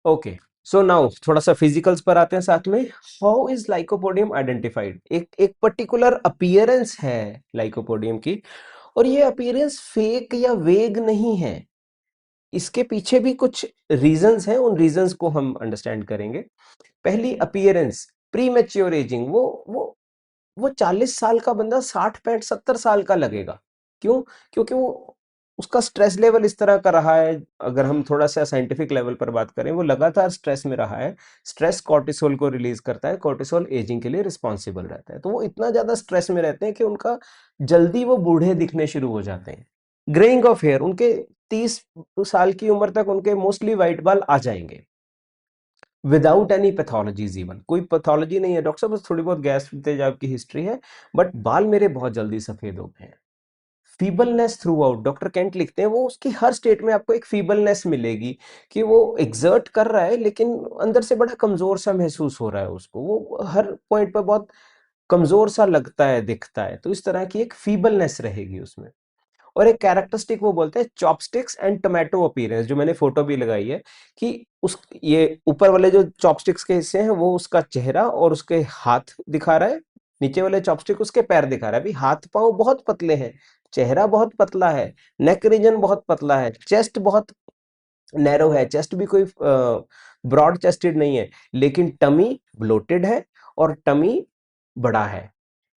Okay, so now थोड़ा सा physicals पर आते हैं साथ में। How is lycopodium identified? एक एक पर्टिकुलर अपीयरेंस है लाइकोपोडियम की, और ये अपीयरेंस फेक या वेग नहीं है, इसके पीछे भी कुछ रीजंस हैं, उन रीजंस को हम अंडरस्टैंड करेंगे। पहली अपीयरेंस, प्री मैच्योर एजिंग। वो 40 साल का बंदा 60 65 70 साल का लगेगा। क्यों? क्योंकि वो, उसका स्ट्रेस लेवल इस तरह का रहा है। अगर हम थोड़ा सा साइंटिफिक लेवल पर बात करें, वो लगातार स्ट्रेस में रहा है। स्ट्रेस कॉर्टिसोल को रिलीज करता है, कॉर्टिसोल एजिंग के लिए रिस्पॉन्सिबल रहता है। तो वो इतना ज्यादा स्ट्रेस में रहते हैं कि उनका जल्दी वो बूढ़े दिखने शुरू हो जाते हैं। ग्रेइंग ऑफ हेयर, उनके 30 साल की उम्र तक उनके मोस्टली व्हाइट बाल आ जाएंगे विदाउट एनी पैथोलॉजीज। इवन कोई पैथोलॉजी नहीं है, डॉक्टर साहब बस थोड़ी बहुत गैस तेजाब की हिस्ट्री है, बट बाल मेरे बहुत जल्दी सफेद हो गए हैं। फीबलनेस थ्रू आउट, डॉक्टर केंट लिखते हैं, वो उसकी हर स्टेट में आपको एक फीबलनेस मिलेगी कि वो एग्जर्ट कर रहा है लेकिन अंदर से बड़ा कमजोर सा महसूस हो रहा है उसको, वो हर पॉइंट पर बहुत कमजोर सा लगता है, दिखता है। तो इस तरह की एक फीबलनेस रहेगी उसमें। और एक कैरेक्टरिस्टिक वो बोलते हैं चॉपस्टिक्स एंड टोमेटो अपीयरेंस, जो मैंने फोटो भी लगाई है कि उस, ये ऊपर वाले जो चॉपस्टिक्स के हिस्से हैं वो उसका चेहरा और उसके हाथ दिखा रहा है, नीचे वाले चॉपस्टिक उसके पैर दिखा रहा है। अभी हाथ पांव बहुत पतले हैं, चेहरा बहुत पतला है, नेक रीजन बहुत पतला है, चेस्ट बहुत नैरो है, चेस्ट भी कोई ब्रॉड चेस्टेड नहीं है, लेकिन टमी ब्लोटेड है और टमी बड़ा है।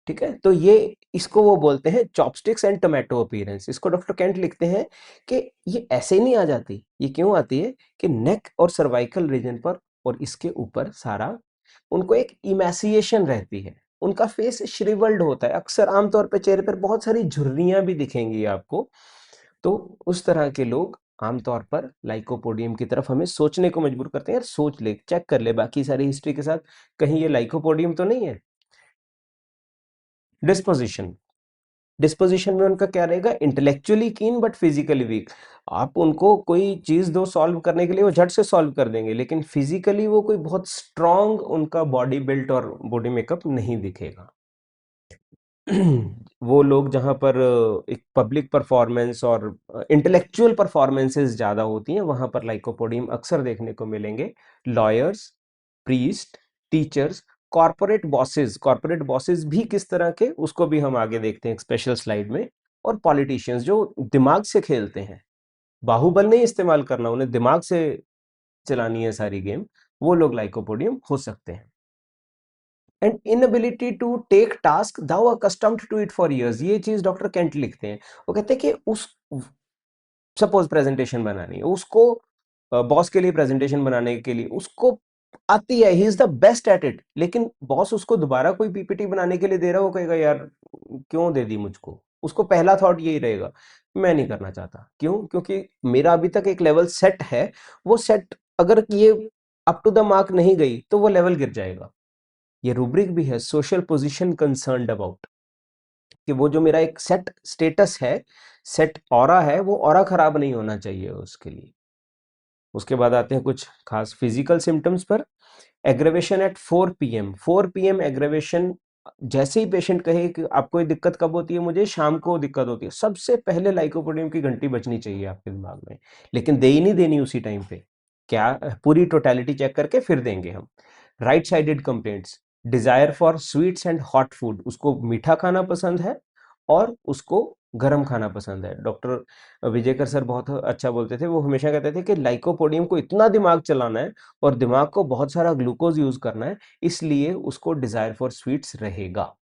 ठीक है, तो ये, इसको वो बोलते हैं चॉपस्टिक्स एंड टोमेटो अपीयरेंस। इसको डॉक्टर केंट लिखते हैं कि ये ऐसे ही नहीं आ जाती, ये क्यों आती है कि नेक और सर्वाइकल रीजन पर और इसके ऊपर सारा उनको एक इमेसिएशन रहती है, उनका फेस श्रिवल्ड होता है, अक्सर आमतौर पर चेहरे पर बहुत सारी झुर्रियां भी दिखेंगी आपको। तो उस तरह के लोग आमतौर पर लाइकोपोडियम की तरफ हमें सोचने को मजबूर करते हैं। यार सोच ले, चेक कर ले बाकी सारी हिस्ट्री के साथ, कहीं ये लाइकोपोडियम तो नहीं है। डिस्पोजिशन, डिस्पोजिशन में उनका क्या रहेगा? इंटेलेक्चुअली कीन बट फिजिकली वीक। आप उनको कोई चीज दो सॉल्व करने के लिए, वो झट से सॉल्व कर देंगे, लेकिन फिजिकली वो कोई बहुत स्ट्रांग उनका बॉडी बिल्ट और बॉडी मेकअप नहीं दिखेगा। वो लोग जहां पर एक पब्लिक परफॉर्मेंस और इंटेलेक्चुअल परफॉर्मेंसेस ज्यादा होती हैं, वहां पर लाइकोपोडियम अक्सर देखने को मिलेंगे। Lawyers, priest, teachers, corporate bosses भी किस तरह के, उसको भी हम आगे देखते हैं एक स्पेशल स्लाइड में। और पॉलिटिशियंस जो दिमाग से खेलते हैं, बाहुबल नहीं इस्तेमाल करना, उन्हें दिमाग से चलानी है सारी गेम, वो लोग लाइकोपोडियम हो सकते हैं। And inability to take task though accustomed to it for years, ये चीज डॉक्टर केंट लिखते हैं। वो कहते हैं कि उस, सपोज प्रेजेंटेशन बनानी है उसको, बॉस के लिए प्रेजेंटेशन बनाने के लिए उसको आती है, he is the best at it, लेकिन बॉस उसको दोबारा कोई पीपीटी बनाने के लिए दे रहा है, वो कहेगा यार क्यों दे दी मुझको। उसको पहला थॉट यही रहेगा, मैं नहीं करना चाहता। क्यों? क्योंकि मेरा अभी तक एक लेवल सेट है, वो सेट अगर ये अप टू द मार्क नहीं गई तो वो लेवल गिर जाएगा। ये रूब्रिक भी है, सोशल पोजीशन कंसर्न्ड अबाउट, कि वो जो मेरा एक सेट स्टेटस है, सेट ऑरा है, वो ऑरा खराब नहीं होना चाहिए उसके लिए। उसके बाद आते हैं कुछ खास फिजिकल सिम्टम्स पर। Aggravation at 4 PM, 4 PM aggravation. जैसे ही पेशेंट कहे कि आपको ये दिक्कत कब होती है, मुझे शाम को दिक्कत होती है, सबसे पहले लाइकोपोडियम की घंटी बजनी चाहिए आपके दिमाग में। लेकिन दे ही नहीं देनी उसी टाइम पे, क्या पूरी टोटलिटी चेक करके फिर देंगे हम। Right sided complaints, desire for sweets and hot food, उसको मीठा खाना पसंद है और उसको गर्म खाना पसंद है। डॉक्टर विजेकर सर बहुत अच्छा बोलते थे, वो हमेशा कहते थे कि लाइकोपोडियम को इतना दिमाग चलाना है और दिमाग को बहुत सारा ग्लूकोज यूज करना है, इसलिए उसको डिजायर फॉर स्वीट्स रहेगा।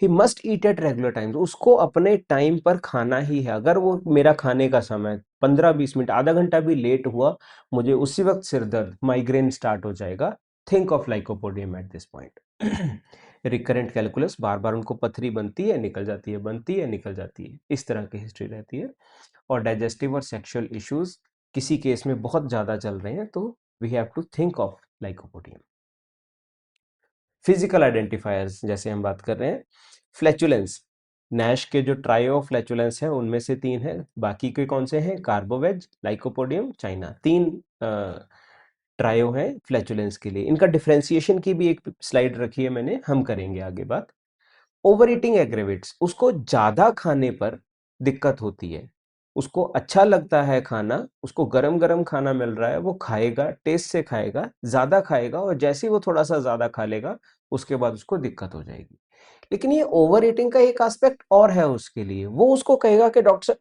He must eat at regular times, उसको अपने टाइम पर खाना ही है। अगर वो मेरा खाने का समय 15 20 मिनट आधा घंटा भी लेट हुआ, मुझे उसी वक्त सिर दर्द माइग्रेन स्टार्ट हो जाएगा। Think of lycopodium at this point. Recurrent calculus, बार बार उनको पथरी बनती है निकल जाती है, बनती है निकल जाती है, इस तरह की हिस्ट्री रहती है। और डाइजेस्टिव और सेक्सुअल इश्यूज किसी केस में बहुत ज्यादा चल रहे हैं, तो we have to think of lycopodium. Physical identifiers जैसे हम बात कर रहे हैं, फ्लैचुलेंस, नैश के जो ट्रायो फ्लैचुलेंस है उनमें से 3 है, बाकी के कौन से हैं? कार्बोवेज, लाइकोपोडियम, चाइना, 3 ट्रायो हैं फ्लैचुलेंस के लिए। इनका डिफरेंशिएशन की भी एक स्लाइड रखी है मैंने, हम करेंगे आगे बात। ओवर ईटिंग एग्रेवेट्स, उसको ज्यादा खाने पर दिक्कत होती है, उसको अच्छा लगता है खाना, उसको गरम-गरम खाना मिल रहा है, वो खाएगा, टेस्ट से खाएगा, ज़्यादा खाएगा और जैसे ही वो थोड़ा-सा ज़्यादा खा लेगा, उसके बाद उसको दिक्कत हो जाएगी। लेकिन ये ओवर ईटिंग का एक एस्पेक्ट और है उसके लिए, वो उसको कहेगा कि डॉक्टर साहब,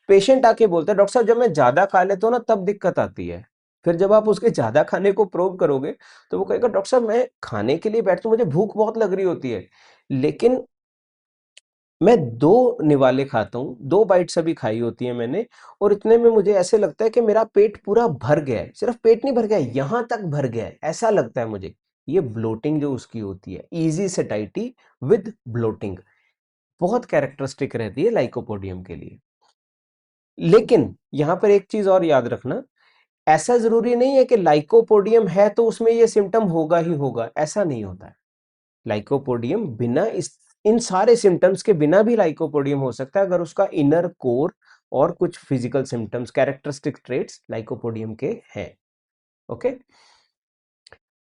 पेशेंट आके बोलता है, डॉक्टर साहब जब मैं ज़्यादा खा लेता हूँ ना तब दिक्कत आती है। फिर जब आप उसके ज़्यादा खाने को प्रोब करोगे, तो वो कहेगा डॉक्टर साहब मैं खाने के लिए बैठता हूँ, मुझे भूख बहुत लग रही होती है, लेकिन मैं 2 निवाले खाता हूँ, 2 बाइट्स अभी खाई होती है मैंने और इतने में मुझे ऐसे लगता है कि मेरा पेट पूरा भर गया है। सिर्फ पेट नहीं भर गया है, यहाँ तक भर गया है, ऐसा लगता है मुझे। ये ब्लोटिंग जो उसकी होती है, ईज़ी सैटिस्फैक्शन विद ब्लोटिंग, बहुत कैरेक्टरिस्टिक रहती है लाइकोपोडियम के लिए। लेकिन यहाँ पर एक चीज़ और याद रखना, ऐसा ज़रूरी नहीं है कि लाइकोपोडियम है तो उसमें ये सिम्पटम होगा ही होगा, ऐसा नहीं होता है। लाइकोपोडियम बिना इस इन सारे सिम्पटम्स के बिना भी लाइकोपोडियम हो सकता है अगर उसका इनर कोर और कुछ physical symptoms, characteristic traits lycopodium के हैं। Okay.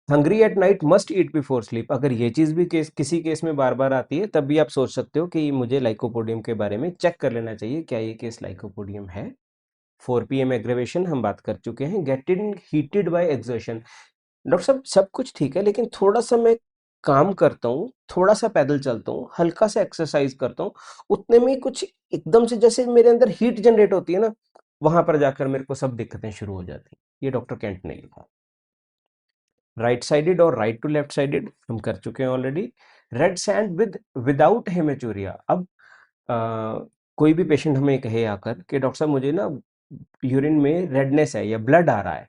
Hungry at night must eat before sleep, अगर ये चीज भी किसी केस में बार बार आती है तब भी आप सोच सकते हो कि मुझे लाइकोपोडियम के बारे में चेक कर लेना चाहिए, क्या ये केस लाइकोपोडियम है। 4 PM एग्रेवेशन हम बात कर चुके हैं। Getting heated bye exertion, doctor साहब सब कुछ ठीक है लेकिन थोड़ा-सा मैं काम करता हूँ, थोड़ा-सा पैदल चलता हूँ, हल्का-सा एक्सरसाइज करता हूँ, उतने में कुछ एकदम से जैसे मेरे अंदर हीट जनरेट होती है ना, वहाँ पर जाकर मेरे को सब दिक्कतें शुरू हो जाती हैं। ये डॉक्टर केंट ने लिखा। राइट साइडेड और राइट टू लेफ्ट साइडेड हम कर चुके हैं already. Red sand without haematuria, अब कोई भी पेशेंट हमें कहे आकर कि डॉक्टर साहब मुझे ना यूरिन में रेडनेस है या ब्लड आ रहा है,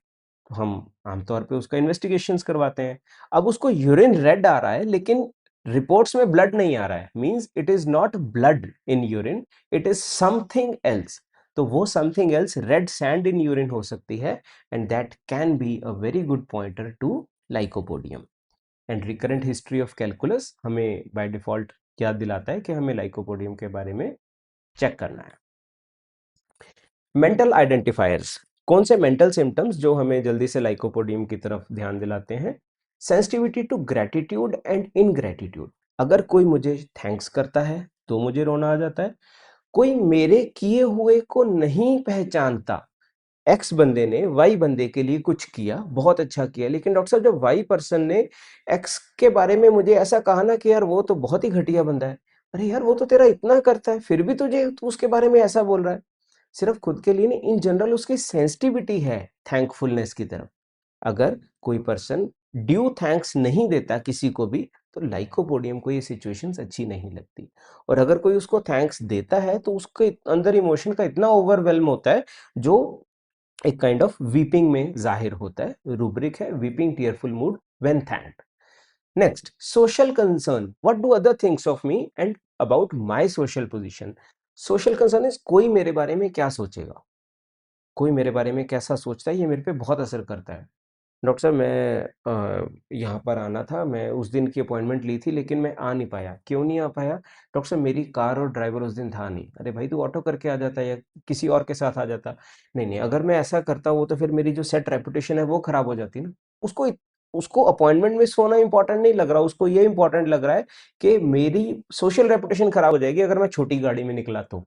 तो हम आमतौर पे उसका इन्वेस्टिगेशंस करवाते हैं। अब उसको यूरिन रेड आ रहा है लेकिन रिपोर्ट्स में ब्लड नहीं आ रहा है, means it is not blood in urine, it is something else. तो वो something else red sand in urine हो सकती है and that can be a very good pointer to lycopodium. And recurrent history of calculus हमें by default याद दिलाता है कि हमें लाइकोपोडियम के बारे में चेक करना है। मेंटल आइडेंटिफायर्स, कौन से मेंटल सिम्टम्स जो हमें जल्दी से लाइकोपोडियम की तरफ ध्यान दिलाते हैं। सेंसिटिविटी टू ग्रेटिट्यूड एंड इनग्रेटिट्यूड, अगर कोई मुझे थैंक्स करता है तो मुझे रोना आ जाता है। कोई मेरे किए हुए को नहीं पहचानता, एक्स बंदे ने वाई बंदे के लिए कुछ किया, बहुत अच्छा किया, लेकिन डॉक्टर साहब जब वाई पर्सन ने एक्स के बारे में मुझे ऐसा कहा ना कि यार वो तो बहुत ही घटिया बंदा है, अरे यार वो तो तेरा इतना करता है फिर भी तुझे तू उसके बारे में ऐसा बोल रहा है। सिर्फ खुद के लिए नहीं, इन जनरल उसकी सेंसिटिविटी है थैंकफुलनेस की तरफ। अगर कोई पर्सन ड्यू थैंक्स नहीं देता किसी को भी, तो लाइकोपोडियम को ये सिचुएशंस अच्छी नहीं लगती। और अगर कोई उसको थैंक्स देता है तो उसके अंदर इमोशन का इतना ओवरवेल्म होता है जो एक काइंड ऑफ वीपिंग में जाहिर होता है। रूब्रिक है weeping tearful mood when thanked. Next, social concern, what do other thinks of me and about my social position. Social concern is कोई मेरे बारे में क्या सोचेगा, कोई मेरे बारे में कैसा सोचता है, ये मेरे पे बहुत असर करता है। डॉक्टर साहब मैं यहाँ पर आना था, मैं उस दिन की अपॉइंटमेंट ली थी लेकिन मैं आ नहीं पाया। क्यों नहीं आ पाया? डॉक्टर साहब मेरी कार और ड्राइवर उस दिन था नहीं। अरे भाई तू ऑटो करके आ जाता या किसी और के साथ आ जाता। नहीं, नहीं, अगर मैं ऐसा करता वो तो फिर मेरी जो सेट रेपुटेशन है वो खराब हो जाती ना। उसको उसको अपॉइंटमेंट मिस होना इम्पोर्टेंट नहीं लग रहा, उसको ये इम्पोर्टेंट लग रहा है कि मेरी सोशल रेपुटेशन खराब हो जाएगी अगर मैं छोटी गाड़ी में निकला तो।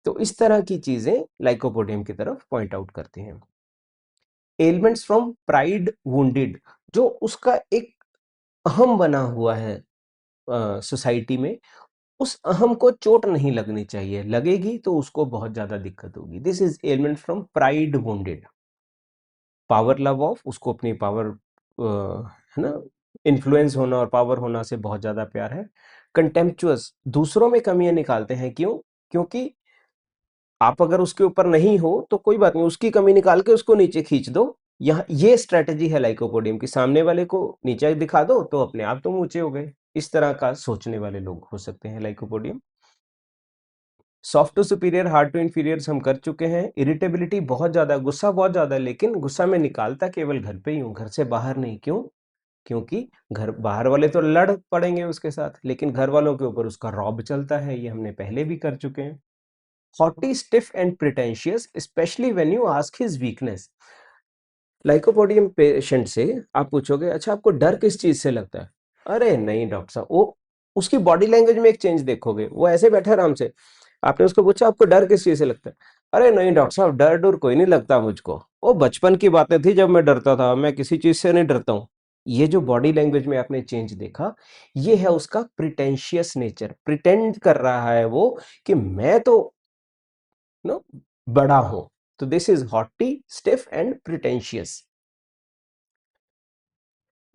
तो इस तरह की चीजें लाइकोपोडियम की तरफ पॉइंट आउट करती हैं। एलिमेंट्स फ्रॉम प्राइड वुंडेड, जो उसका एक अहम बना हुआ है सोसाइटी में, उस अहम को चोट नहीं लगनी चाहिए, लगेगी तो उसको बहुत ज्यादा दिक्कत होगी। This is element from pride wounded. Power love of, उसको अपनी पावर है ना, इन्फ्लुएंस होना और पावर होना से बहुत ज्यादा प्यार है। कंटेम्पचुअस, दूसरों में कमियां निकालते हैं, क्यों? क्योंकि आप अगर उसके ऊपर नहीं हो तो कोई बात नहीं, उसकी कमी निकाल के उसको नीचे खींच दो। यह ये स्ट्रेटजी है लाइकोपोडियम की, सामने वाले को नीचे दिखा दो तो अपने आप तुम ऊंचे हो गए। इस तरह का सोचने वाले लोग हो सकते हैं lycopodium. Soft to superior, hard to inferior हम कर चुके हैं। इरिटेबिलिटी बहुत ज्यादा, गुस्सा बहुत ज्यादा, लेकिन गुस्सा में निकालता केवल घर पे ही हूँ, घर से बाहर नहीं। क्यों? क्योंकि घर बाहर वाले तो लड़ पड़ेंगे उसके साथ, लेकिन घर वालों के ऊपर उसका रौब चलता है, ये हमने पहले भी कर चुके हैं। Haughty, stiff and pretentious, especially when you ask his weakness. Lycopodium patient से आप पूछोगे अच्छा आपको डर किस चीज से लगता है, अरे नहीं डॉक्टर साहब, वो उसकी बॉडी लैंग्वेज में एक चेंज देखोगे, वो ऐसे बैठा आराम से, आपने उसको पूछा आपको डर किस चीज से लगता है? अरे नहीं डॉक्टर साहब, डर डर कोई नहीं लगता मुझको, वो बचपन की बातें थी जब मैं डरता था, मैं किसी चीज से नहीं डरता हूँ। ये जो बॉडी लैंग्वेज में आपने चेंज देखा, ये है उसका प्रिटेंशियस नेचर। प्रिटेंड कर रहा है वो कि मैं तो नो बड़ा हूं। तो this is haughty, stiff and pretentious.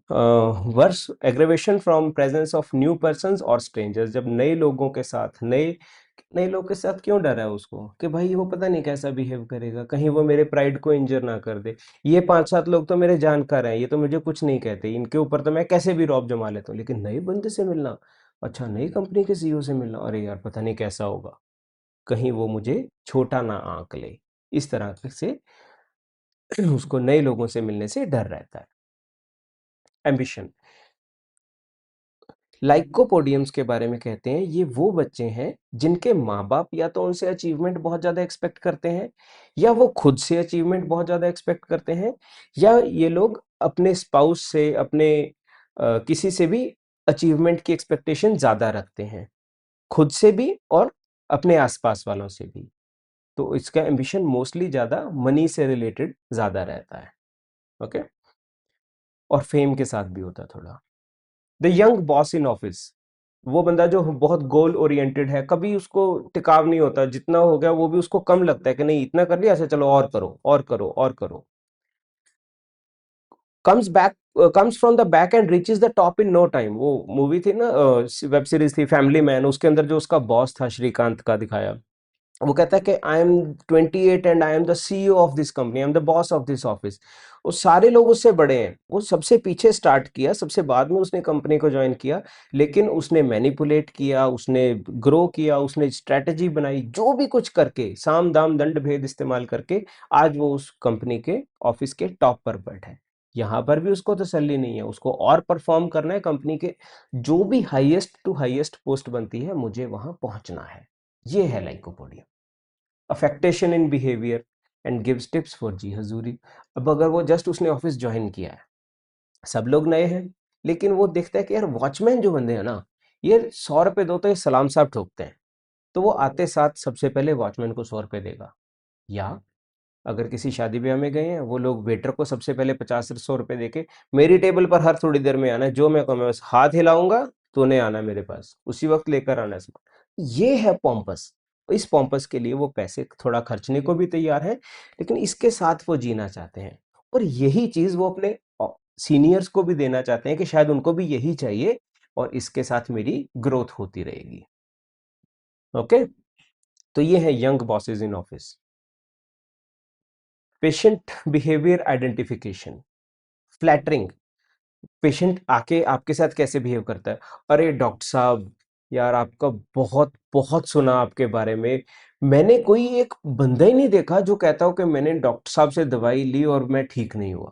Worse aggravation from presence of new persons और स्ट्रेंजर्स। जब नए लोगों के साथ, नए नए लोग के साथ क्यों डर है उसको कि भाई वो पता नहीं कैसा बिहेव करेगा, कहीं वो मेरे प्राइड को इंजर ना कर दे। ये पांच सात लोग तो मेरे जानकार हैं, ये तो मुझे कुछ नहीं कहते, इनके ऊपर तो मैं कैसे भी रौब जमा लेता हूँ, लेकिन नए बंदे से मिलना, अच्छा नई कंपनी के सीईओ से मिलना, अरे यार पता नहीं कैसा होगा, कहीं वो मुझे छोटा ना आंक ले। इस तरह से उसको नए लोगों से मिलने से डर रहता है। एम्बिशन, लाइकोपोडियम्स के बारे में कहते हैं ये वो बच्चे हैं जिनके माँ बाप या तो उनसे अचीवमेंट बहुत ज़्यादा एक्सपेक्ट करते हैं, या वो खुद से अचीवमेंट बहुत ज़्यादा एक्सपेक्ट करते हैं, या ये लोग अपने स्पाउस से, अपने किसी से भी अचीवमेंट की एक्सपेक्टेशन ज़्यादा रखते हैं, खुद से भी और अपने आसपास वालों से भी। तो इसका एम्बिशन मोस्टली ज़्यादा मनी से रिलेटेड ज़्यादा रहता है। ओके, और फेम के साथ भी होता है थोड़ा। The young boss in office, वो बंदा जो बहुत गोल ओरिएंटेड है, कभी उसको टिकाव नहीं होता, जितना हो गया वो भी उसको कम लगता है कि नहीं इतना कर लिया, अच्छा चलो और करो और करो और करो। Comes back, comes from the back and reaches the top in no time. वो मूवी थी ना, वेब सीरीज थी फैमिली मैन, उसके अंदर जो उसका बॉस था श्रीकांत का दिखाया, वो कहता है कि I am 28 and I am the CEO of this company, I am the boss of this office. वो सारे लोग उससे बड़े हैं, वो सबसे पीछे स्टार्ट किया, सबसे बाद में उसने कंपनी को ज्वाइन किया, लेकिन उसने मैनिपुलेट किया, उसने ग्रो किया, उसने स्ट्रेटजी बनाई, जो भी कुछ करके साम दाम दंड भेद इस्तेमाल करके आज वो उस कंपनी के ऑफिस के टॉप पर बैठा है। यहाँ पर भी उसको तसल्ली नहीं है, उसको और परफॉर्म करना है, कंपनी के जो भी हाईएस्ट टू हाईएस्ट पोस्ट बनती है मुझे वहां पहुंचना है। ये है lycopodium. Affectation in behaviour and gives tips for जी हजूरी। अब अगर वो जस्ट उसने ऑफिस ज्वाइन किया है, सब लोग नए हैं, लेकिन वो देखता है कि यार वॉचमैन जो बंदे हैं ना, ये 100 रुपए दो तो ये सलाम साहब ठोकते हैं, तो वो आते साथ सबसे पहले वॉचमैन को 100 रुपए देगा। या अगर किसी शादी ब्याह में गए हैं, वो लोग वेटर को सबसे पहले 50 100 रुपए देके, मेरी टेबल पर हर थोड़ी देर में आना है, जो मैं कहूँ मैं बस हाथ हिलाऊंगा, तूने आना है मेरे पास, उसी वक्त लेकर आना है सामान। ये है पॉम्पस। इस पॉम्पस के लिए वो पैसे थोड़ा खर्चने को भी तैयार है, लेकिन इसके साथ वो जीना चाहते हैं। और यही चीज वो अपने सीनियर्स को भी देना चाहते हैं कि शायद उनको भी यही चाहिए, और इसके साथ मेरी ग्रोथ होती रहेगी। ओके, तो ये है young bosses in office. Patient behaviour identification, flattering. Patient आके आपके साथ कैसे बिहेव करता है, अरे डॉक्टर साहब, यार आपका बहुत बहुत सुना आपके बारे में, मैंने कोई एक बंदा ही नहीं देखा जो कहता हो कि मैंने डॉक्टर साहब से दवाई ली और मैं ठीक नहीं हुआ।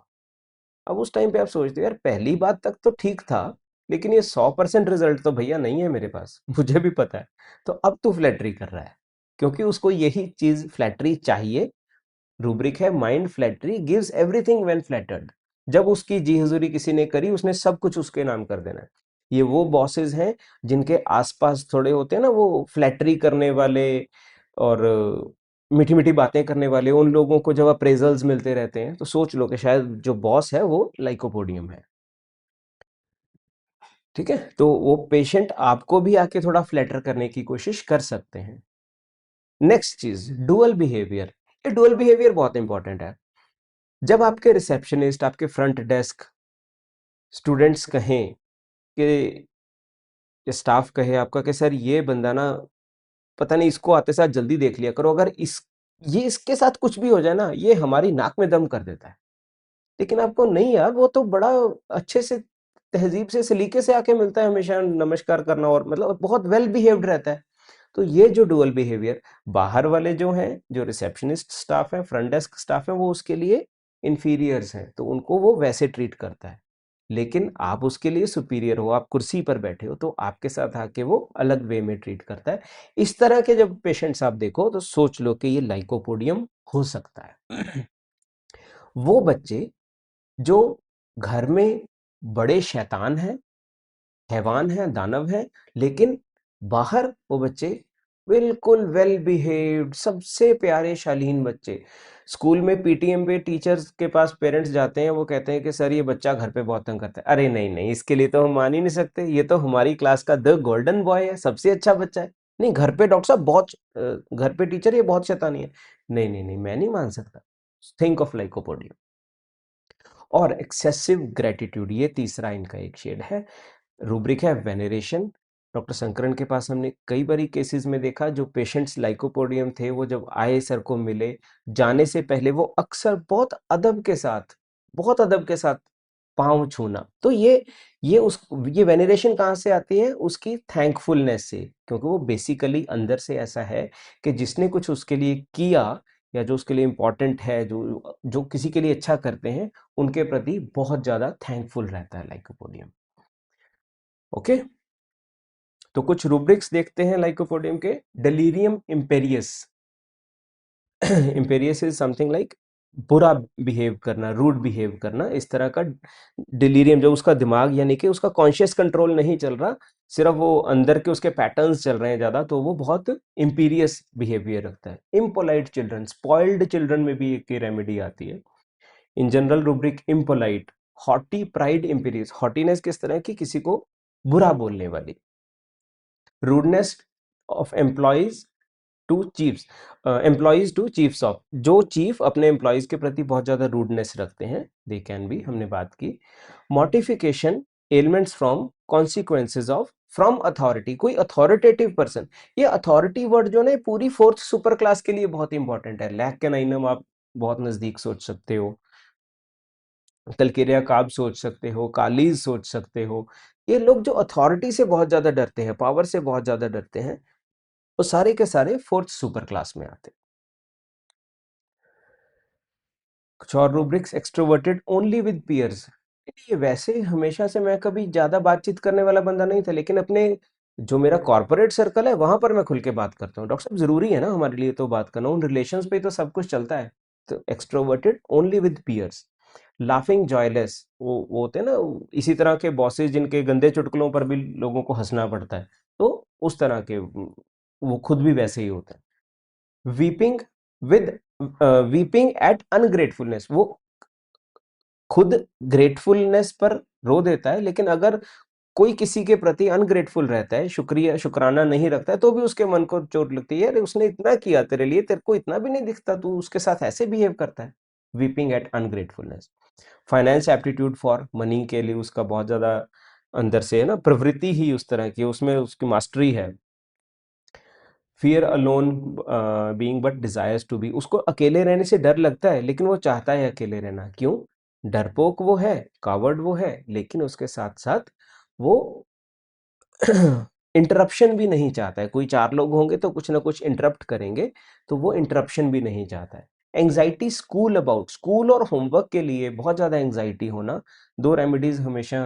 अब उस टाइम पे आप सोचते हो यार पहली बात तक तो ठीक था, लेकिन ये 100% रिजल्ट तो भैया नहीं है मेरे पास, मुझे भी पता है। तो अब तू फ्लैटरी कर रहा है, क्योंकि उसको यही चीज फ्लैटरी चाहिए। रूब्रिक है mind flattery gives everything when flattered. जब उसकी जी हुजूरी किसी ने करी, उसने सब कुछ उसके नाम कर देना है। ये वो बॉसेस हैं जिनके आसपास थोड़े होते हैं ना वो फ्लैटरी करने वाले, और मीठी मीठी बातें करने वाले, उन लोगों को जब अप्रेजल्स मिलते रहते हैं तो सोच लो कि शायद जो बॉस है वो लाइकोपोडियम है। ठीक है, तो वो पेशेंट आपको भी आके थोड़ा फ्लैटर करने की कोशिश कर सकते हैं। नेक्स्ट चीज, डुअल बिहेवियर। ये डुअल बिहेवियर बहुत इंपॉर्टेंट है। जब आपके रिसेप्शनिस्ट, आपके फ्रंट डेस्क, स्टूडेंट्स कहें कि, या स्टाफ कहे आपका कि सर ये बंदा ना पता नहीं, इसको आते साथ जल्दी देख लिया करो, अगर इस ये इसके साथ कुछ भी हो जाए ना, ये हमारी नाक में दम कर देता है। लेकिन आपको नहीं यार, वो तो बड़ा अच्छे से, तहजीब से, सलीके से आके मिलता है, हमेशा नमस्कार करना, और मतलब बहुत वेल बिहेव्ड रहता है। तो ये जो डुअल बिहेवियर, बाहर वाले जो हैं, जो रिसेप्शनिस्ट स्टाफ है, फ्रंट डेस्क स्टाफ है, वो उसके लिए इंफीरियर्स हैं, तो उनको वो वैसे ट्रीट करता है। लेकिन आप उसके लिए सुपीरियर हो, आप कुर्सी पर बैठे हो, तो आपके साथ आके वो अलग वे में ट्रीट करता है। इस तरह के जब पेशेंट्स आप देखो तो सोच लो कि ये लाइकोपोडियम हो सकता है। वो बच्चे जो घर में बड़े शैतान हैं, हैवान हैं, दानव हैं, लेकिन बाहर वो बच्चे बिल्कुल वेल बिहेव्ड, सबसे प्यारे शालीन बच्चे। स्कूल में पीटीएम पे टीचर्स के पास पेरेंट्स जाते हैं, वो कहते हैं कि सर ये बच्चा घर पे बहुत तंग करता है। अरे नहीं नहीं, इसके लिए तो हम मान ही नहीं सकते, ये तो हमारी क्लास का द गोल्डन बॉय है, सबसे अच्छा बच्चा है। नहीं, घर पे डॉक्टर साहब बहुत घर पे टीचर ये बहुत शैतानी है। नहीं नहीं नहीं, मैं नहीं मान सकता। Think of lycopodium. और एक्सेसिव ग्रेटिट्यूड, ये तीसरा इनका एक शेड है। रूब्रिक है वेनेरेशन। डॉक्टर शंकरन के पास हमने कई बारी केसेस में देखा, जो पेशेंट्स लाइकोपोडियम थे वो जब आए सर को मिले, जाने से पहले वो अक्सर बहुत अदब के साथ पाँव छूना। तो ये वेनेरेशन कहाँ से आती है? उसकी थैंकफुलनेस से, क्योंकि वो बेसिकली अंदर से ऐसा है कि जिसने कुछ उसके लिए किया, या जो उसके लिए इम्पोर्टेंट है, जो जो किसी के लिए अच्छा करते हैं, उनके प्रति बहुत ज़्यादा थैंकफुल रहता है लाइकोपोडियम। ओके, तो कुछ रूब्रिक्स देखते हैं लाइकोपोडियम के। डेलीरियम इम्पेरियस। इम्पेरियस इज समथिंग लाइक बुरा बिहेव करना, रूड बिहेव करना, इस तरह का डिलीरियम, जो उसका दिमाग यानी कि उसका कॉन्शियस कंट्रोल नहीं चल रहा, सिर्फ वो अंदर के उसके पैटर्न्स चल रहे हैं ज्यादा, तो वो बहुत इम्पीरियस बिहेवियर रखता है। इम्पोलाइट चिल्ड्रन, स्पॉइल्ड चिल्ड्रन में भी एक रेमेडी आती है। In general rubric impolite. Haughty, pride, imperious. Haughtiness किस तरह की? किसी को बुरा बोलने वाली। Rudeness of employees to chiefs, employees to chiefs of, जो चीफ अपने एम्प्लॉयज के प्रति बहुत ज्यादा रूडनेस रखते हैं, दे कैन बी, हमने बात की। Mortification, elements from consequences of from authority, कोई अथॉरिटेटिव पर्सन। ये अथॉरिटी वर्ड जो ना पूरी फोर्थ सुपर क्लास के लिए बहुत इंपॉर्टेंट है। लैक के नाइनम आप बहुत नजदीक सोच सकते हो, कलकेरिया काब सोच सकते हो, कालीज सोच सकते हो। ये लोग जो अथॉरिटी से बहुत ज्यादा डरते हैं, पावर से बहुत ज्यादा डरते हैं, वो सारे के सारे फोर्थ सुपर क्लास में आते हैं। कुछ और rubrics. Extroverted only with peers. ये वैसे हमेशा से मैं कभी ज्यादा बातचीत करने वाला बंदा नहीं था, लेकिन अपने जो मेरा कॉर्पोरेट सर्कल है वहां पर मैं खुल के बात करता हूँ। डॉक्टर साहब जरूरी है ना हमारे लिए तो बात करना, उन रिलेशंस पे ही तो सब कुछ चलता है। तो extroverted only with peers. Laughing joyless, वो होते हैं ना इसी तरह के बॉसेस जिनके गंदे चुटकुलों पर भी लोगों को हंसना पड़ता है, तो उस तरह के वो खुद भी वैसे ही होते हैं। वीपिंग विद वीपिंग एट अनग्रेटफुलनेस, वो खुद ग्रेटफुलनेस पर रो देता है, लेकिन अगर कोई किसी के प्रति अनग्रेटफुल रहता है, शुक्रिया शुक्राना नहीं रखता है, तो भी उसके मन को चोट लगती है। अरे उसने इतना किया तेरे लिए, तेरे को इतना भी नहीं दिखता, तू उसके साथ ऐसे बिहेव करता है। Weeping at ungratefulness. Finance aptitude for money, के लिए उसका बहुत ज्यादा अंदर से है ना, प्रवृत्ति ही उस तरह की, उसमें उसकी मास्टरी है। Fear alone being but desires to be, उसको अकेले रहने से डर लगता है, लेकिन वो चाहता है अकेले रहना। क्यों? डरपोक वो है, कावर्ड वो है, लेकिन उसके साथ साथ वो इंटरप्शन भी नहीं चाहता है। कोई चार लोग होंगे तो कुछ ना कुछ इंटरप्ट करेंगे, तो वो इंटरप्शन भी नहीं चाहता है। एंग्जाइटी स्कूल अबाउट, स्कूल और होमवर्क के लिए बहुत ज्यादा एंग्जाइटी होना। दो रेमेडीज हमेशा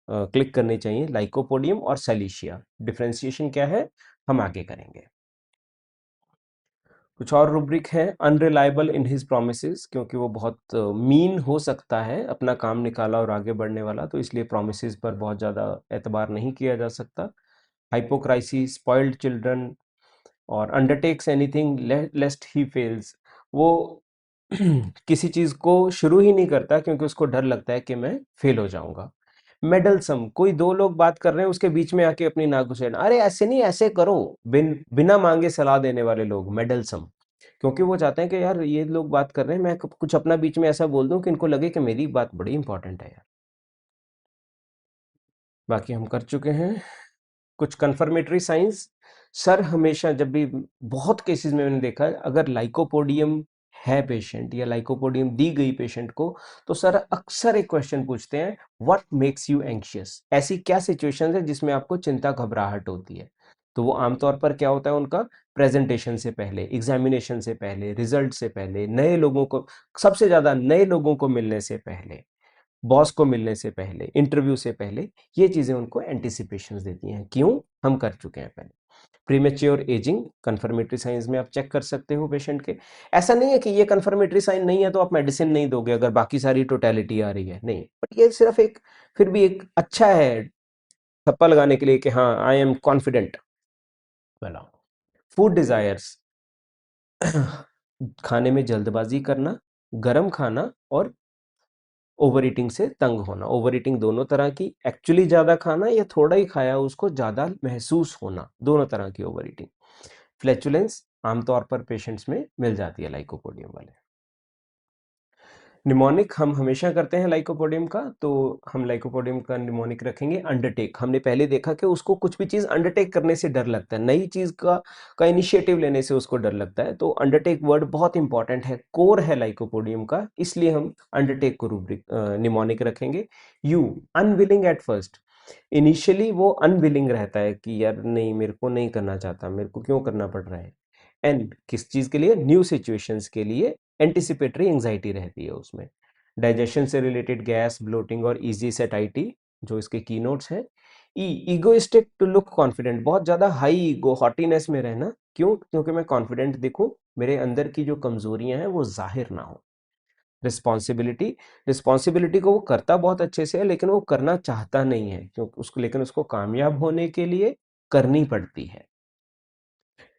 क्लिक करनी चाहिए, लाइकोपोडियम और सैलिशिया। डिफरेंशिएशन क्या है हम आगे करेंगे। कुछ और रूब्रिक है। अनरिलायबल इन हिज प्रोमिसेस, क्योंकि वो बहुत मीन हो सकता है, अपना काम निकाला और आगे बढ़ने वाला, तो इसलिए प्रोमिसेस पर बहुत ज़्यादा एतबार नहीं किया जा सकता। हाइपोक्राइसी, स्पॉइल्ड चिल्ड्रन, और अंडरटेक्स एनीथिंग लेस्ट ही फेल्स, वो किसी चीज़ को शुरू ही नहीं करता क्योंकि उसको डर लगता है कि मैं फेल हो जाऊंगा। मेडलसम, कोई दो लोग बात कर रहे हैं उसके बीच में आके अपनी नाक घुसेड़ना, अरे ऐसे नहीं ऐसे करो, बिना मांगे सलाह देने वाले लोग मेडलसम। क्योंकि वो चाहते हैं कि यार ये लोग बात कर रहे हैं, मैं कुछ अपना बीच में ऐसा बोल दूं कि इनको लगे कि मेरी बात बड़ी इंपॉर्टेंट है यार। बाकी हम कर चुके हैं। कुछ कंफर्मेटरी साइंस। सर हमेशा जब भी, बहुत केसेस में मैंने देखा है, अगर लाइकोपोडियम है पेशेंट या लाइकोपोडियम दी गई पेशेंट को, तो सर अक्सर एक क्वेश्चन पूछते हैं, व्हाट मेक्स यू एंग्शियस? ऐसी क्या सिचुएशन है जिसमें आपको चिंता घबराहट होती है? तो वो आमतौर पर क्या होता है उनका, प्रेजेंटेशन से पहले, एग्जामिनेशन से पहले, रिजल्ट से पहले, नए लोगों को, सबसे ज्यादा नए लोगों को मिलने से पहले, बॉस को मिलने से पहले, इंटरव्यू से पहले, ये चीजें उनको एंटिसिपेशन देती हैं। क्यों? हम कर चुके हैं पहले। प्रीमेच्योर एजिंग, कंफर्मेटरी साइंस में आप चेक कर सकते हो पेशेंट के। ऐसा नहीं है कि ये कंफर्मेटरी साइन नहीं है तो आप मेडिसिन नहीं दोगे अगर बाकी सारी टोटेलिटी आ रही है, नहीं, बट ये सिर्फ एक, फिर भी एक अच्छा है थप्पा लगाने के लिए कि हाँ आई एम कॉन्फिडेंट वाला। फूड डिजायर्स, खाने में जल्दबाजी करना, गरम खाना और ओवर ईटिंग से तंग होना। ओवर ईटिंग दोनों तरह की, एक्चुअली ज्यादा खाना या थोड़ा ही खाया उसको ज्यादा महसूस होना, दोनों तरह की ओवर ईटिंग। फ्लैचुलेंस आमतौर पर पेशेंट्स में मिल जाती है लाइकोपोडियम वाले। निमोनिक हम हमेशा करते हैं लाइकोपोडियम का, तो हम लाइकोपोडियम का निमोनिक रखेंगे अंडरटेक। हमने पहले देखा कि उसको कुछ भी चीज अंडरटेक करने से डर लगता है, नई चीज का इनिशिएटिव लेने से उसको डर लगता है, तो अंडरटेक वर्ड बहुत इंपॉर्टेंट है, कोर है लाइकोपोडियम का, इसलिए हम अंडरटेक को रूब्रिक निमोनिक रखेंगे। You, unwilling at first, initially वो अनविलिंग रहता है कि यार नहीं, मेरे को नहीं करना चाहता, मेरे को क्यों करना पड़ रहा है। एंड किस चीज के लिए, न्यू सिचुएशंस के लिए एंटिसिपेटरी एंजाइटी रहती है उसमें। डाइजेशन से रिलेटेड गैस, ब्लोटिंग और इजी सेटाइटी जो इसके की नोट्स हैं। ई, ईगोइस्टिक टू लुक कॉन्फिडेंट, बहुत ज्यादा हाई ईगो, हॉटीनेस में रहना, क्यों, क्योंकि मैं कॉन्फिडेंट दिखूं, मेरे अंदर की जो कमजोरियां हैं वो जाहिर ना हो। रिस्पॉन्सिबिलिटी, रिस्पॉन्सिबिलिटी को वो करता बहुत अच्छे से है, लेकिन वो करना चाहता नहीं है, क्योंकि उसको, लेकिन उसको कामयाब होने के लिए करनी पड़ती है।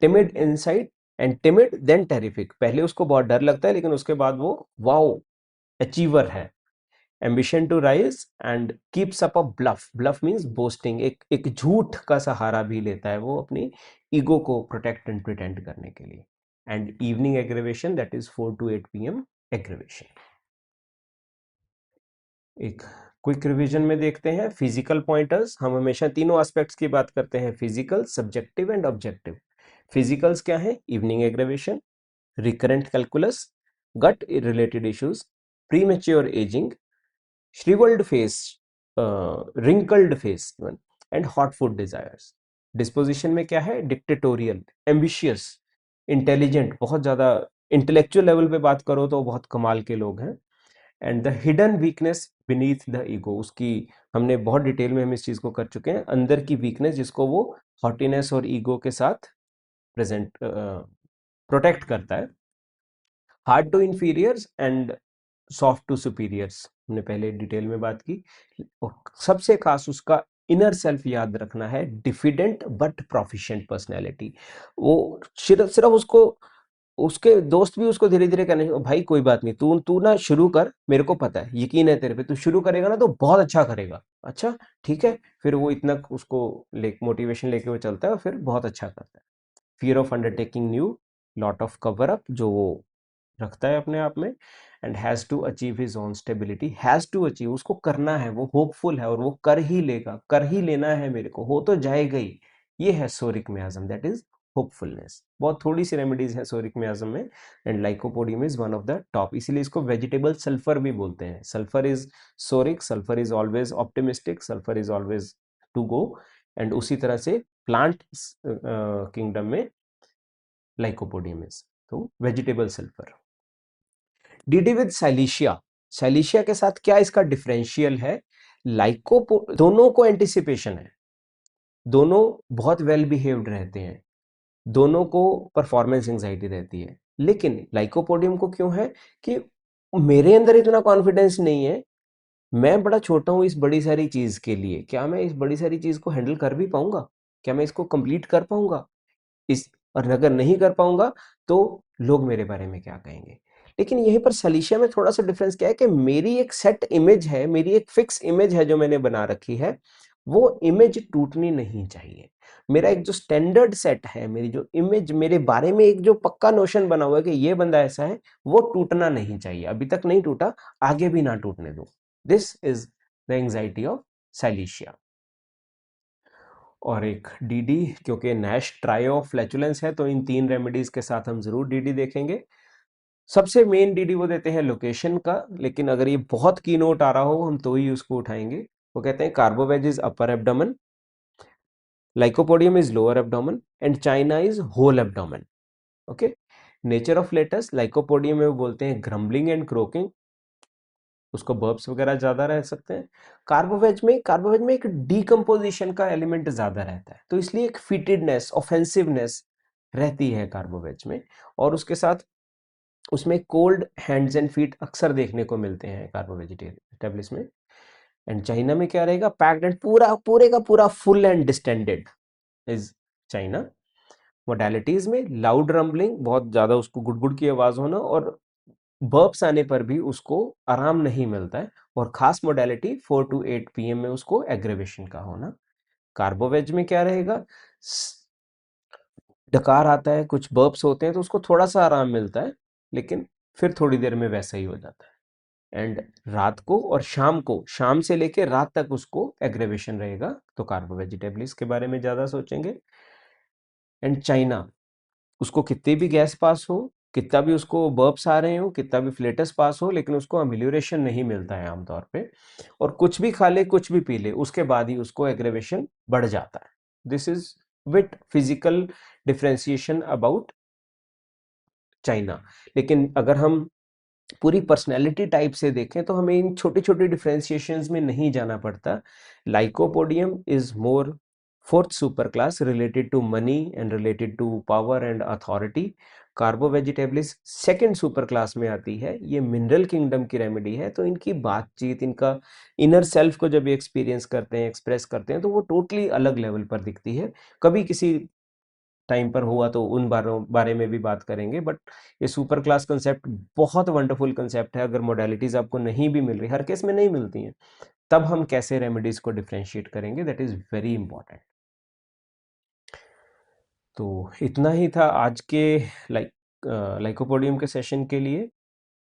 Timid inside and timid then terrific, पहले उसको बहुत डर लगता है लेकिन उसके बाद वो वाओ अचीवर है। Ambition to rise and keeps up a bluff, bluff means boasting, एक झूठ का सहारा भी लेता है वो अपनी ईगो को प्रोटेक्ट एंड प्रिटेंड करने के लिए। And evening aggravation, that is 4 to 8 PM aggravation. एक क्विक रिवीजन में देखते हैं फिजिकल पॉइंटर्स। हम हमेशा तीनों एस्पेक्ट्स की बात करते हैं, physical, subjective and objective. Physicals क्या है, evening aggravation, recurrent calculus, gut related issues, premature aging, shriveled face, wrinkled face even, and hot food desires. Disposition में क्या है, डिक्टेटोरियल, एम्बिशियस, इंटेलिजेंट, बहुत ज्यादा इंटेलेक्चुअल लेवल पे बात करो तो बहुत कमाल के लोग हैं। And the hidden weakness beneath the ego, उसकी हमने बहुत डिटेल में हम इस चीज को कर चुके हैं, अंदर की वीकनेस जिसको वो हॉटीनेस और ईगो के साथ प्रेजेंट प्रोटेक्ट करता है। Hard to inferiors and soft to superiors, हमने पहले डिटेल में बात की। और सबसे खास उसका इनर सेल्फ याद रखना है, डिफिडेंट बट प्रोफिशिएंट पर्सनैलिटी। वो सिर्फ सिर्फ उसको, उसके दोस्त भी उसको धीरे धीरे कहने, भाई कोई बात नहीं, तू तू ना शुरू कर, मेरे को पता है, यकीन है तेरे पे, तू शुरू करेगा ना तो बहुत अच्छा करेगा। अच्छा ठीक है, फिर वो इतना उसको मोटिवेशन लेके वो चलता है और फिर बहुत अच्छा करता है। Fear of undertaking new, lot of cover up जो वो रखता है अपने आप में। And has to achieve his own stability, has to achieve, उसको करना है, वो होपफुल है और वो कर ही लेगा, कर ही लेना है मेरे को, हो तो जाएगा ही। ये है psoric miasm, that is hopefulness. बहुत थोड़ी सी रेमेडीज है सोरिक मियाज्म में, and lycopodium is one of the top, इसीलिए इसको वेजिटेबल सल्फर भी बोलते हैं। Sulphur is psoric, sulphur is always optimistic, sulphur is always to go. And उसी तरह से प्लांट किंगडम में लाइकोपोडियम इज, तो vegetable sulphur. DD with silicea, silicea के साथ क्या इसका डिफरेंशियल है, लाइको दोनों को एंटिसिपेशन है, दोनों बहुत वेल बिहेव्ड रहते हैं, दोनों को परफॉर्मेंस एंजाइटी रहती है, लेकिन लाइकोपोडियम को क्यों है कि मेरे अंदर इतना कॉन्फिडेंस नहीं है, मैं बड़ा छोटा हूं इस बड़ी सारी चीज के लिए, क्या मैं इस बड़ी सारी चीज को हैंडल कर भी पाऊंगा, क्या मैं इसको कंप्लीट कर पाऊंगा, इस, और अगर नहीं कर पाऊंगा तो लोग मेरे बारे में क्या कहेंगे। लेकिन यहीं पर सलीशिया में थोड़ा सा डिफरेंस क्या है कि मेरी एक सेट इमेज है, मेरी एक फिक्स इमेज है जो मैंने बना रखी है, वो इमेज टूटनी नहीं चाहिए। मेरा एक जो स्टैंडर्ड सेट है, मेरी जो इमेज, मेरे बारे में एक जो पक्का नोशन बना हुआ है कि ये बंदा ऐसा है, वो टूटना नहीं चाहिए, अभी तक नहीं टूटा, आगे भी ना टूटने दो। This is the anxiety of silicea. और एक डीडी, क्योंकि नैश ट्रायो फ्लैचुलेंस है तो इन तीन रेमेडीज के साथ हम जरूर डीडी देखेंगे। सबसे मेन डीडी वो देते हैं लोकेशन का, लेकिन अगर ये बहुत की नोट आ रहा हो हम तो ही उसको उठाएंगे। वो कहते हैं carbo veg is upper abdomen, lycopodium is lower abdomen and China is whole abdomen. Okay, nature of lettuce, lycopodium में वो बोलते हैं ग्रम्बलिंग एंड क्रोकिंग, उसको बर्ब्स वगैरह ज्यादा रह सकते हैं। कार्बोवेज में एक डीकम्पोजिशन का एलिमेंट ज्यादा रहता है, तो इसलिए एक फिटेडनेस, ऑफेंसिवनेस रहती है कार्बोवेज में। और उसके साथ उसमें कोल्ड हैंड्स एंड फीट अक्सर देखने को मिलते हैं कार्बोवेजिटेबल्स में। एंड चाइना में क्या रहेगा, पैक्ड एंड पूरा पूरे का पूरा full and distended is China. Modalities में लाउड रंबलिंग, बहुत ज़्यादा उसको गुड़गुड़ की आवाज़ होना, और बर्प्स आने पर भी उसको आराम नहीं मिलता है, और खास मोडालिटी 4 to 8 PM में उसको एग्रेवेशन का होना। कार्बोवेज में क्या रहेगा, डकार आता है, कुछ बर्प्स होते हैं तो उसको थोड़ा सा आराम मिलता है, लेकिन फिर थोड़ी देर में वैसा ही हो जाता है। एंड रात को और शाम को, शाम से लेके रात तक उसको एग्रेवेशन रहेगा, तो कार्बो वेजिटेबल्स के बारे में ज़्यादा सोचेंगे। एंड चाइना, उसको कितनी भी गैस पास हो, कितना भी उसको बर्प्स आ रहे हो, कितना भी फ्लेटस पास हो, लेकिन उसको अमिल्योरेशन नहीं मिलता है आमतौर पे, और कुछ भी खा ले, कुछ भी पी ले, उसके बाद ही उसको एग्रेवेशन बढ़ जाता है। This is with physical differentiation about China. लेकिन अगर हम पूरी पर्सनैलिटी टाइप से देखें तो हमें इन छोटी छोटी डिफ्रेंसिएशंस में नहीं जाना पड़ता। Lycopodium is more fourth super class related to money and related to power and authority. Carbo vegetabilis second super class में आती है, ये मिनरल किंगडम की रेमेडी है, तो इनकी बातचीत, इनका इनर सेल्फ को जब एक्सपीरियंस करते हैं, एक्सप्रेस करते हैं, तो वो टोटली अलग लेवल पर दिखती है। कभी किसी टाइम पर हुआ तो उन बारे में भी बात करेंगे, बट ये सुपर क्लास कंसेप्ट बहुत वंडरफुल कंसेप्ट है। अगर मोडालिटीज आपको नहीं भी मिल रही, हर केस में नहीं मिलती हैं, तब हम कैसे रेमेडीज को डिफ्रेंशिएट करेंगे, दैट इज वेरी इंपॉर्टेंट। तो इतना ही था आज के लाइकोपोडियम के सेशन के लिए।